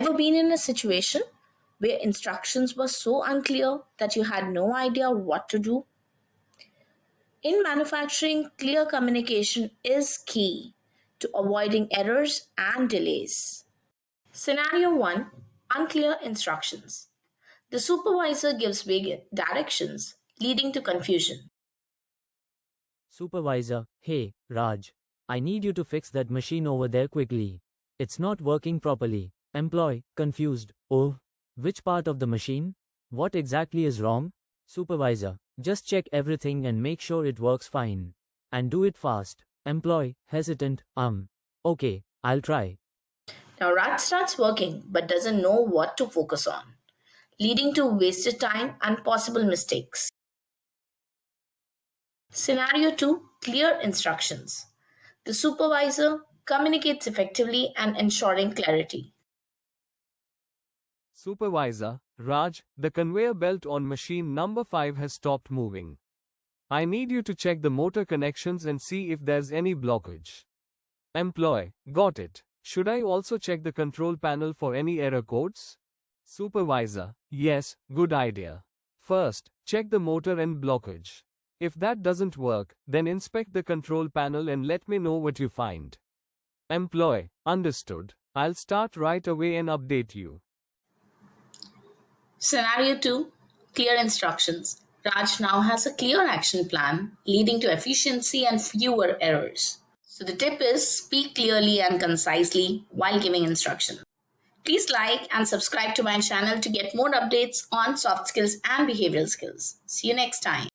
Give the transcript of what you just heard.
Ever been in a situation where instructions were so unclear that you had no idea what to do? In manufacturing, clear communication is key to avoiding errors and delays. Scenario 1: Unclear instructions. The supervisor gives vague directions, leading to confusion. Supervisor, hey, Raj. I need you to fix that machine over there quickly. It's not working properly. Employee, confused. Oh, which part of the machine? What exactly is wrong? Supervisor, just check everything and make sure it works fine. And do it fast. Employee, hesitant, Okay, I'll try. Now, Raj starts working but doesn't know what to focus on, leading to wasted time and possible mistakes. Scenario 2: Clear instructions. The supervisor communicates effectively and ensuring clarity. Supervisor, Raj, the conveyor belt on machine number 5 has stopped moving. I need you to check the motor connections and see if there's any blockage. Employee, got it. Should I also check the control panel for any error codes? Supervisor, yes, good idea. First, check the motor and blockage. If that doesn't work, then inspect the control panel and let me know what you find. Employee, understood. I'll start right away and update you. Scenario 2: Clear instructions. Raj now has a clear action plan, leading to efficiency and fewer errors. So, the tip is speak clearly and concisely while giving instructions. Please like and subscribe to my channel to get more updates on soft skills and behavioral skills. See you next time.